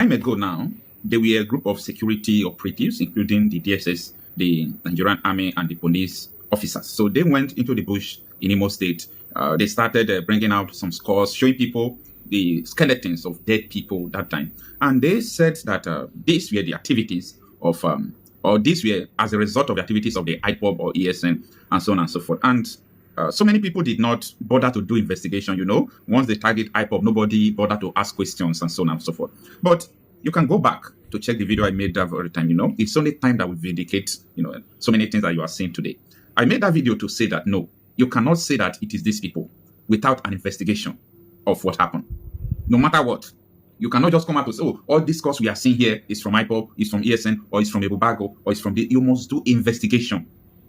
Time ago now, there were a group of security operatives, including the DSS, the Nigerian Army, and the police officers. So they went into the bush in Imo State. They started bringing out some scores, showing people the skeletons of dead people that time. And they said that these were the activities of, or these were as a result of the activities of the IPOB or ESN, and so on and so forth. And so many people did not bother to do investigation, Once they target IPOB, nobody bothered to ask questions and so on and so forth. But you can go back to check the video I made that very time, It's only time that we vindicate, so many things that you are seeing today. I made that video to say that, no, you cannot say that it is these people without an investigation of what happened. No matter what. You cannot just come out and say, oh, all this course we are seeing here is from IPOB, is from ESN, or is from Ebubago, or is from the... You must do investigation.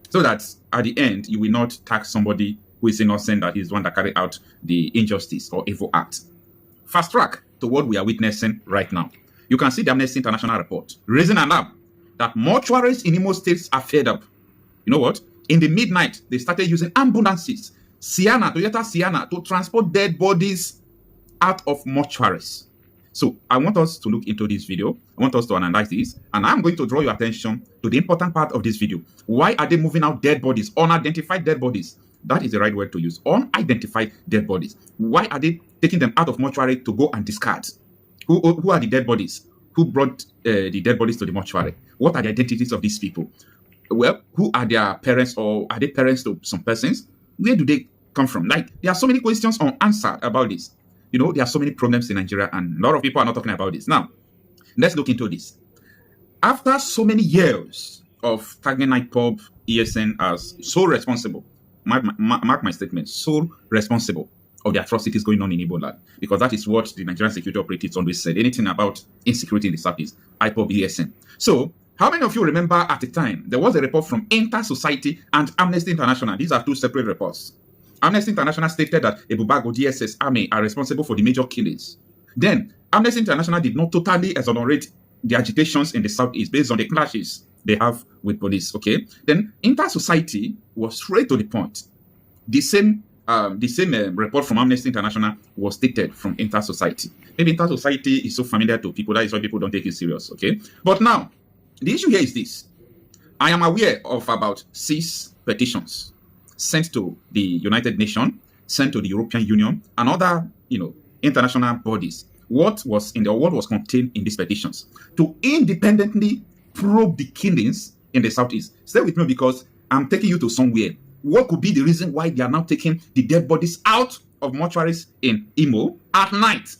So that at the end, you will not tax somebody who is innocent, that is the one that carried out the injustice or evil act. Fast track to what we are witnessing right now. You can see the Amnesty International report, raising an alarm that mortuaries in Imo states are fed up. You know what? In the midnight, they started using ambulances, Toyota Sienna, to transport dead bodies out of mortuaries. So I want us to look into this video. I want us to analyze this. And I'm going to draw your attention to the important part of this video. Why are they moving out dead bodies, unidentified dead bodies? That is the right word to use, unidentified dead bodies. Why are they taking them out of mortuary to go and discard? Who are the dead bodies? Who brought the dead bodies to the mortuary? What are the identities of these people? Well, who are their parents, or are they parents to some persons? Where do they come from? Like, there are so many questions unanswered about this. There are so many problems in Nigeria, and a lot of people are not talking about this. Now, let's look into this. After so many years of tagging IPOB, ESN as so responsible, mark my statement, so responsible of the atrocities going on in Igbo land, because that is what the Nigerian security operatives always said. Anything about insecurity in the Southeast, IPOB, ESN. So, how many of you remember at the time, there was a report from Inter-Society and Amnesty International? These are two separate reports. Amnesty International stated that Ebubago, DSS, Army are responsible for the major killings. Then, Amnesty International did not totally exonerate the agitations in the Southeast based on the clashes they have with police, okay? Then, Inter-Society was straight to the point. The same report from Amnesty International was stated from Inter-Society. Maybe Inter-Society is so familiar to people, that is why people don't take it serious, okay? But now, the issue here is this. I am aware of about 6 petitions sent to the United Nations, sent to the European Union, and other, international bodies. What was contained in these petitions? To independently probe the killings in the Southeast. Stay with me, because I'm taking you to somewhere. What could be the reason why they are now taking the dead bodies out of mortuaries in Imo at night?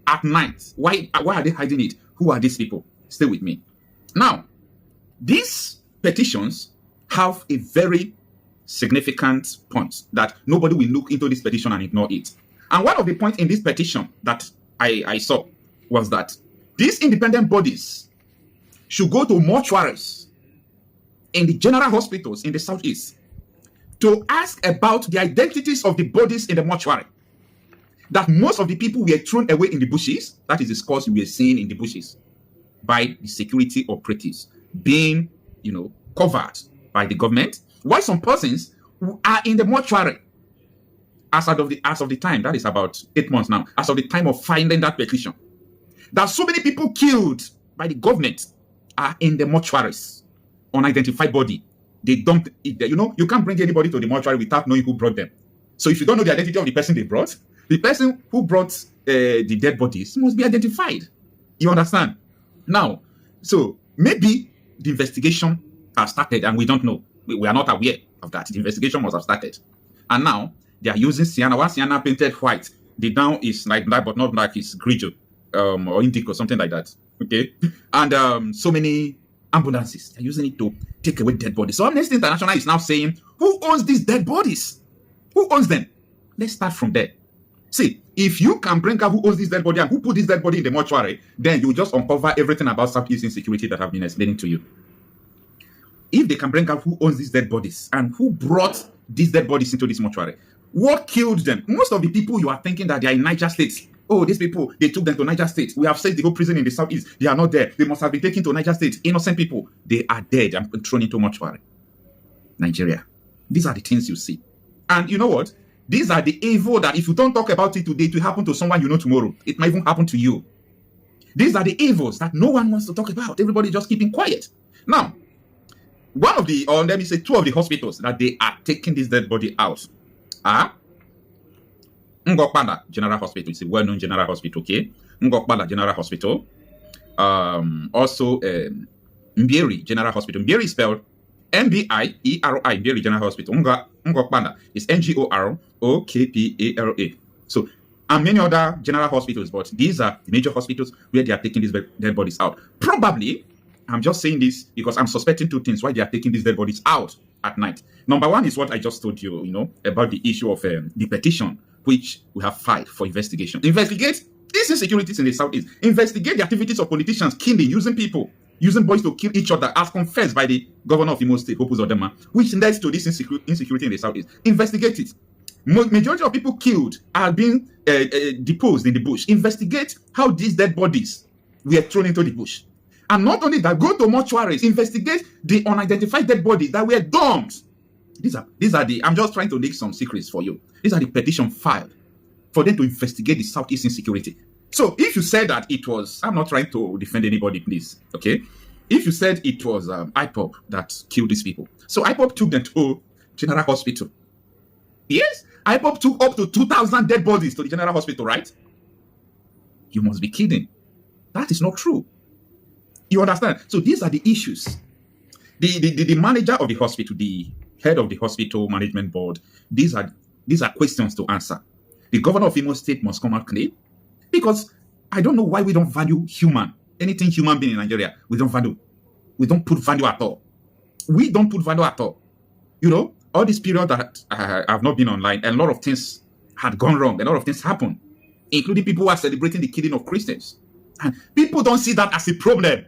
At night. Why are they hiding it? Who are these people? Stay with me. Now, these petitions have a very significant point that nobody will look into this petition and ignore it. And one of the points in this petition that I saw was that these independent bodies should go to mortuaries in the general hospitals in the Southeast to ask about the identities of the bodies in the mortuary. That most of the people were thrown away in the bushes. That is the scores we were seeing in the bushes by the security operatives being, covered by the government. Why some persons who are in the mortuary as of the time, that is about 8 months now, as of the time of filing that petition, that so many people killed by the government are in the mortuaries, unidentified body. They dumped it there. You can't bring anybody to the mortuary without knowing who brought them. So if you don't know the identity of the person they brought, the person who brought the dead bodies must be identified. You understand? Now, so maybe the investigation has started and we don't know. We are not aware of that. The investigation must have started. And now, they are using Sienna. One Sienna painted white. The down is like black, but not black. It's grigio or indigo, something like that. Okay? And so many ambulances. They're using it to take away dead bodies. So Amnesty International is now saying, who owns these dead bodies? Who owns them? Let's start from there. See, if you can bring out who owns this dead body and who put this dead body in the mortuary, then you just uncover everything about Southeast insecurity that I've been explaining to you. If they can bring out who owns these dead bodies and who brought these dead bodies into this mortuary, what killed them? Most of the people you are thinking that they are in Niger State. Oh, these people, they took them to Niger State. We have said the whole prison in the Southeast. They are not there. They must have been taken to Niger State. Innocent people. They are dead and thrown into mortuary. Nigeria. These are the things you see. And you know what? These are the evil that if you don't talk about it today, it will happen to someone you know tomorrow. It might even happen to you. These are the evils that no one wants to talk about. Everybody just keeping quiet. Now, one of the, or let me say two of the hospitals that they are taking this dead body out are Ngokpanda General Hospital. It's a well-known general hospital, okay? Ngokpanda General Hospital. Also, Mbieri General Hospital. Mbieri is spelled M-B-I-E-R-I, Mbieri General Hospital. Ngokpanda is Ngorokpala. So, and many other general hospitals, but these are the major hospitals where they are taking these dead bodies out. Probably, I'm just saying this because I'm suspecting two things why they are taking these dead bodies out at night. Number one is what I just told you, about the issue of the petition, which we have filed for investigation. Investigate these insecurities in the Southeast. Investigate the activities of politicians killing, using people, using boys to kill each other, as confessed by the governor of Imo State, Hope Uzodinma, which leads to this insecurity in the Southeast. Investigate it. Majority of people killed are being deposed in the bush. Investigate how these dead bodies were thrown into the bush. And not only that, go to mortuaries, investigate the unidentified dead bodies that were dumped. These are the, I'm just trying to make some secrets for you. These are the petition filed for them to investigate the Southeast insecurity. So if you said that it was, I'm not trying to defend anybody, please, okay? If you said it was IPOB that killed these people, so IPOB took them to General Hospital. Yes, IPOB took up to 2,000 dead bodies to the General Hospital, right? You must be kidding. That is not true. You understand? So these are the issues. The manager of the hospital, the head of the hospital management board, these are questions to answer. The governor of Imo State must come out clean, because I don't know why we don't value anything human being in Nigeria. We don't value. We don't put value at all. We don't put value at all. All this period that I have not been online, a lot of things had gone wrong. A lot of things happened, including people who are celebrating the killing of Christians. And people don't see that as a problem.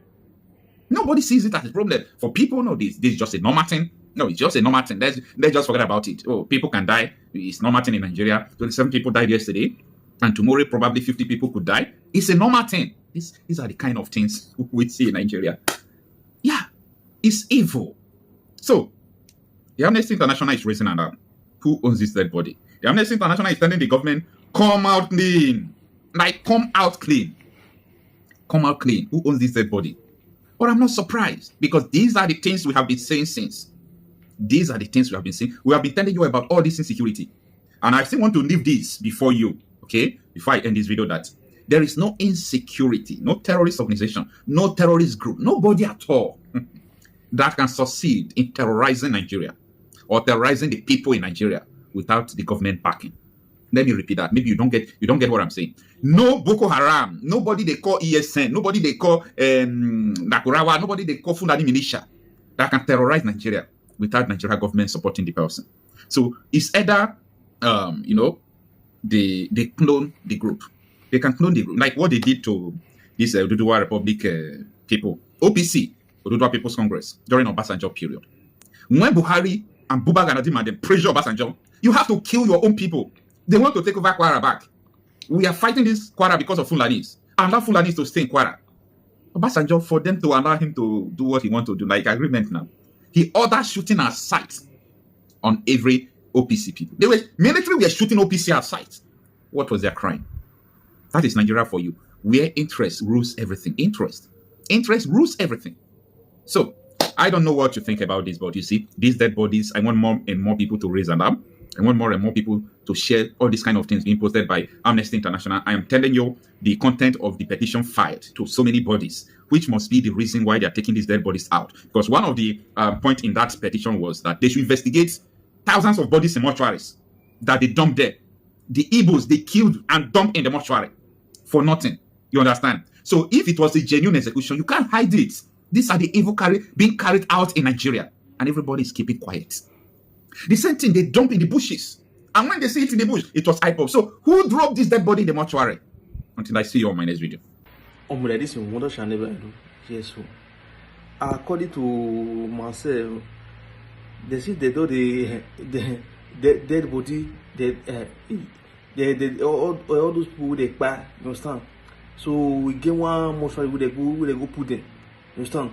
Nobody sees it as a problem. For people, no, this is just a normal thing. No, it's just a normal thing. Let's just forget about it. Oh, people can die. It's normal thing in Nigeria. 27 people died yesterday, and tomorrow probably 50 people could die. It's a normal thing. These are the kind of things we see in Nigeria. Yeah, it's evil. So, the Amnesty International is raising an alarm. Who owns this dead body? The Amnesty International is telling the government, come out clean. Like, come out clean. Come out clean. Who owns this dead body? But I'm not surprised, because these are the things we have been saying since. These are the things we have been saying. We have been telling you about all this insecurity. And I still want to leave this before you, okay? Before I end this video, that there is no insecurity, no terrorist organization, no terrorist group, nobody at all that can succeed in terrorizing Nigeria or terrorizing the people in Nigeria without the government backing. Let me repeat that. Maybe you don't get what I'm saying. No Boko Haram, nobody they call ESN, nobody they call Nakurawa, nobody they call Fulani militia that can terrorize Nigeria without Nigeria government supporting the person. So it's either they clone the group. They can clone the group, like what they did to this Oduduwa Republic people, OPC, Oduduwa People's Congress, during Obasanjo period. When Buhari and Buba Galadima they pressure Obasanjo, you have to kill your own people. They want to take over Kwara back. We are fighting this Kwara because of Fulanis. Allow Fulanis to stay in Kwara. Obasanjo, for them to allow him to do what he wants to do, like agreement now, he ordered shooting at sight on every OPC people. Military were shooting OPC at sight. What was their crime? That is Nigeria for you, where interest rules everything. Interest rules everything. So, I don't know what you think about this, but you see, these dead bodies, I want more and more people to raise an alarm. I want more and more people to share all these kind of things being posted by Amnesty International. I am telling you the content of the petition filed to so many bodies, which must be the reason why they are taking these dead bodies out. Because one of the points in that petition was that they should investigate thousands of bodies in mortuaries that they dumped there. The Igbos, they killed and dumped in the mortuary for nothing. You understand? So if it was a genuine execution, you can't hide it. These are the evil being carried out in Nigeria, and everybody is keeping quiet. The same thing, they dump in the bushes. And when they see it in the bush, it was IPOB. So who dropped this dead body in the mortuary? Until I see you on my next video. According to Marcel, they see they do the dead body, all those people they buy, you understand? So we get one mortuary where they go put them, you understand?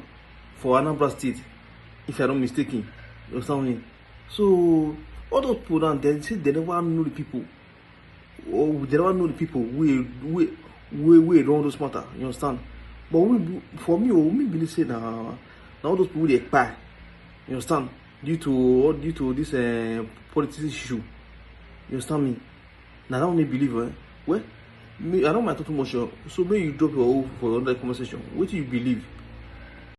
For Anambra State, if I'm not mistaken, you understand me? So all those people down, they say they never know the people. Or they never know the people wey run those matter, you understand? But for me, me believe say na all those people dey kpai, you understand? Due to this politics issue, you understand me? Na that one me believe. Well, me I don't mind talk too much. So may you drop your own for another conversation. What do you believe?